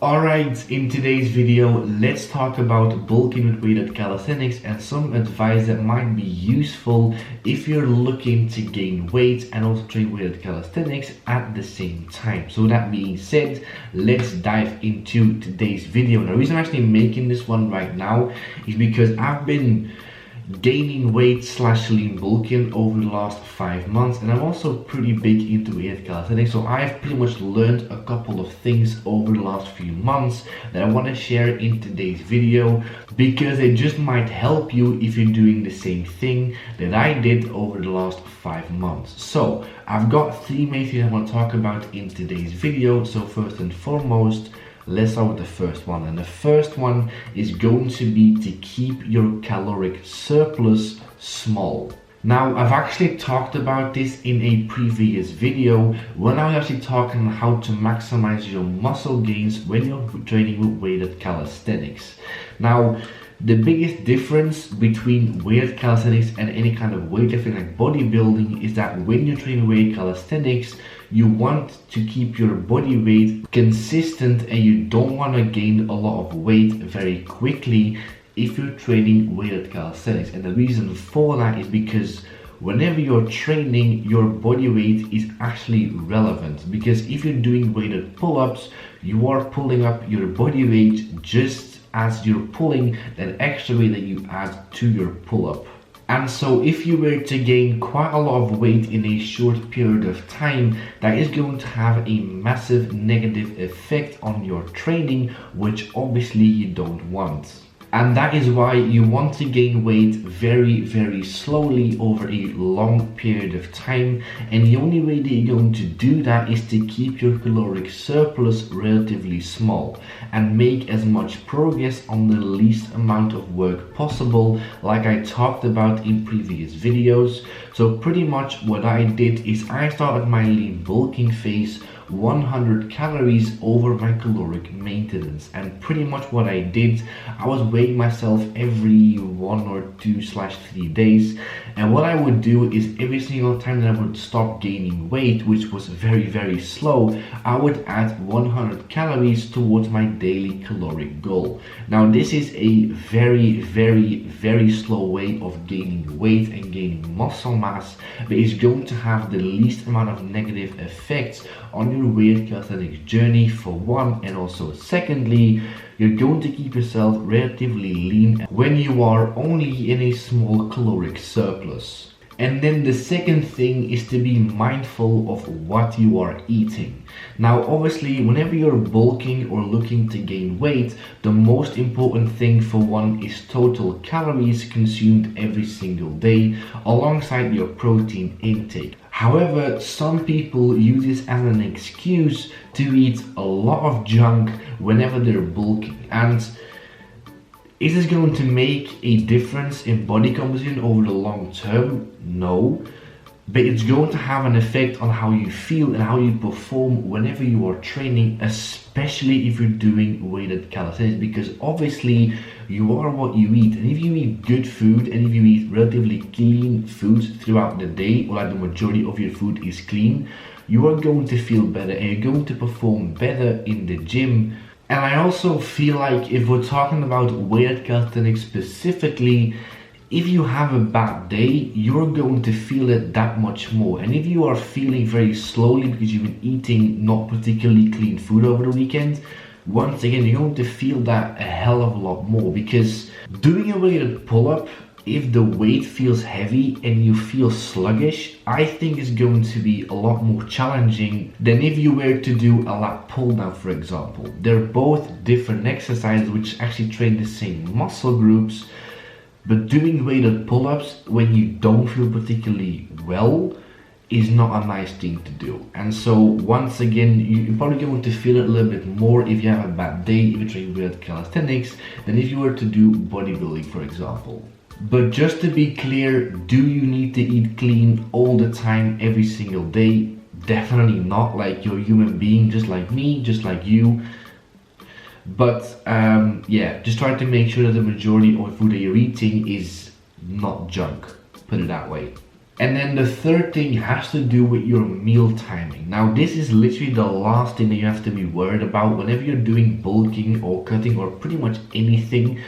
Alright, in today's video, let's talk about bulking with weighted calisthenics and some advice that might be useful if you're looking to gain weight and also train weighted calisthenics at the same time. So that being said, let's dive into today's video. Now, the reason I'm actually making this one right now is because I've been gaining weight / lean bulking over the last 5 months, and I'm also pretty big into weighted calisthenics, so I've pretty much learned a couple of things over the last few months that I want to share in today's video, because it just might help you if you're doing the same thing that I did over the last 5 months. So I've got 3 main things I want to talk about in today's video. So first and foremost, let's start with the first one, and the first one is going to be to keep your caloric surplus small. Now, I've actually talked about this in a previous video when I was actually talking on how to maximize your muscle gains when you're training with weighted calisthenics. Now, the biggest difference between weighted calisthenics and any kind of weightlifting like bodybuilding is that when you're training weighted calisthenics, you want to keep your body weight consistent and you don't want to gain a lot of weight very quickly if you're training weighted calisthenics. And the reason for that is because whenever you're training, your body weight is actually relevant, because if you're doing weighted pull-ups, you are pulling up your body weight just as you're pulling that extra weight that you add to your pull-up. And so if you were to gain quite a lot of weight in a short period of time, that is going to have a massive negative effect on your training, which obviously you don't want. And that is why you want to gain weight very slowly over a long period of time. And the only way that you're going to do that is to keep your caloric surplus relatively small and make as much progress on the least amount of work possible, like I talked about in previous videos. So pretty much what I did is I started my lean bulking phase 100 calories over my caloric maintenance, and pretty much what I did, I was weighing myself every 1 or 2/3 days, and what I would do is every single time that I would stop gaining weight, which was very slow, I would add 100 calories towards my daily caloric goal. Now this is a very slow way of gaining weight and gaining muscle mass, but it's going to have the least amount of negative effects on your weighted calisthenics journey, for one, and also secondly, you're going to keep yourself relatively lean when you are only in a small caloric surplus. And then the second thing is to be mindful of what you are eating. Now obviously, whenever you're bulking or looking to gain weight, the most important thing for one is total calories consumed every single day alongside your protein intake. However, some people use this as an excuse to eat a lot of junk whenever they're bulking. And is this going to make a difference in body composition over the long term? No. But it's going to have an effect on how you feel and how you perform whenever you are training, especially if you're doing weighted calisthenics, because obviously you are what you eat. And if you eat good food and if you eat relatively clean foods throughout the day, or like the majority of your food is clean, you are going to feel better and you're going to perform better in the gym. And I also feel like if we're talking about weighted calisthenics specifically, if you have a bad day, you're going to feel it that much more. And if you are feeling very slowly because you've been eating not particularly clean food over the weekend, once again, you're going to feel that a hell of a lot more, because doing a weighted pull-up, if the weight feels heavy and you feel sluggish, I think is going to be a lot more challenging than if you were to do a lat pull down, for example. They're both different exercises which actually train the same muscle groups, but doing weighted pull-ups when you don't feel particularly well is not a nice thing to do. And so once again, you're probably going to feel it a little bit more if you have a bad day, if you train weighted calisthenics, than if you were to do bodybuilding, for example. But just to be clear, do you need to eat clean all the time, every single day? Definitely not. Like, you're a human being just like me, just like you. But yeah, just try to make sure that the majority of the food that you're eating is not junk, put it that way. And then the third thing has to do with your meal timing. Now this is literally the last thing that you have to be worried about whenever you're doing bulking or cutting or pretty much anything.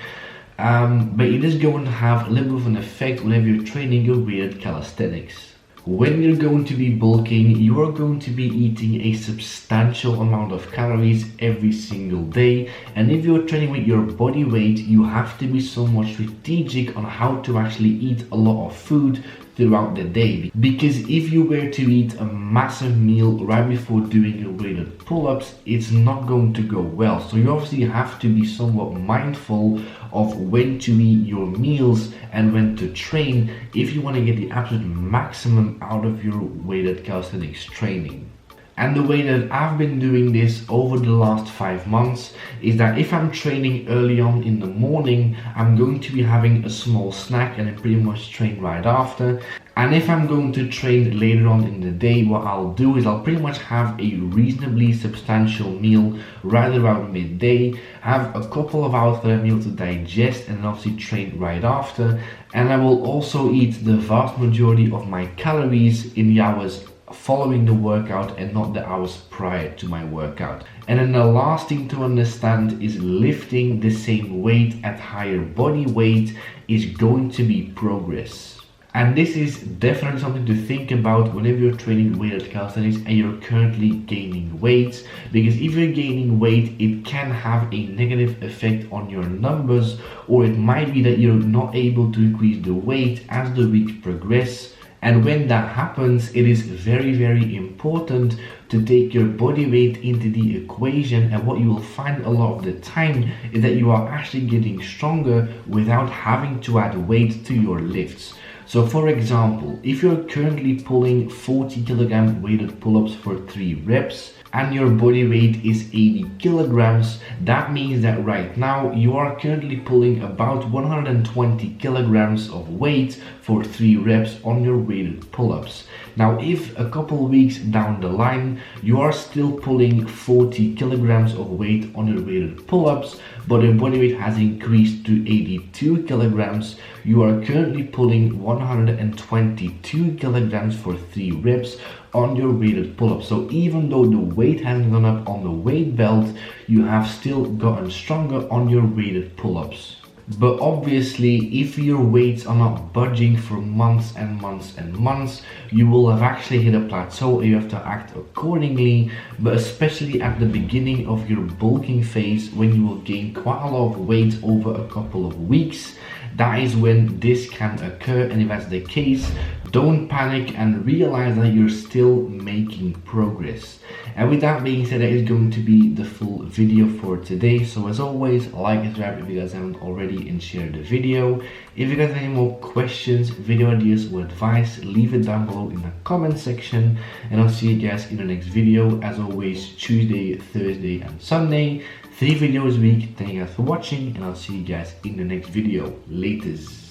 But it is going to have a little bit of an effect whenever you're training your weighted calisthenics. When you're going to be bulking, you are going to be eating a substantial amount of calories every single day. And if you're training with your body weight, you have to be somewhat strategic on how to actually eat a lot of food throughout the day, because if you were to eat a massive meal right before doing your weighted pull-ups, it's not going to go well. So you obviously have to be somewhat mindful of when to eat your meals and when to train if you want to get the absolute maximum out of your weighted calisthenics training. And the way that I've been doing this over the last 5 months is that if I'm training early on in the morning, I'm going to be having a small snack and then pretty much train right after. And if I'm going to train later on in the day, what I'll do is I'll pretty much have a reasonably substantial meal right around midday, have a couple of hours for that meal to digest, and then obviously train right after. And I will also eat the vast majority of my calories in the hours following the workout and not the hours prior to my workout. And then the last thing to understand is lifting the same weight at higher body weight is going to be progress. And this is definitely something to think about whenever you're training weighted calisthenics and you're currently gaining weight, because if you're gaining weight, it can have a negative effect on your numbers, or it might be that you're not able to increase the weight as the weeks progress. And when that happens, it is very, very important to take your body weight into the equation. And what you will find a lot of the time is that you are actually getting stronger without having to add weight to your lifts. So for example, if you're currently pulling 40 kilogram weighted pull-ups for 3 reps and your body weight is 80 kilograms, that means that right now you are currently pulling about 120 kilograms of weight for 3 reps on your weighted pull-ups. Now if a couple weeks down the line you are still pulling 40 kilograms of weight on your weighted pull-ups, but your body weight has increased to 82 kilograms, you are currently pulling 122 kilograms for 3 reps on your weighted pull-ups. So even though the weight hasn't gone up on the weight belt, you have still gotten stronger on your weighted pull-ups. But obviously, if your weights are not budging for months and months and months, you will have actually hit a plateau and you have to act accordingly. But especially at the beginning of your bulking phase, when you will gain quite a lot of weight over a couple of weeks, that is when this can occur. And if that's the case, don't panic and realize that you're still making progress. And with that being said, that is going to be the full video for today. So as always, like and subscribe if you guys haven't already and share the video. If you guys have any more questions, video ideas or advice, leave it down below in the comment section. And I'll see you guys in the next video. As always, Tuesday, Thursday and Sunday. 3 videos a week. Thank you guys for watching and I'll see you guys in the next video. Laters.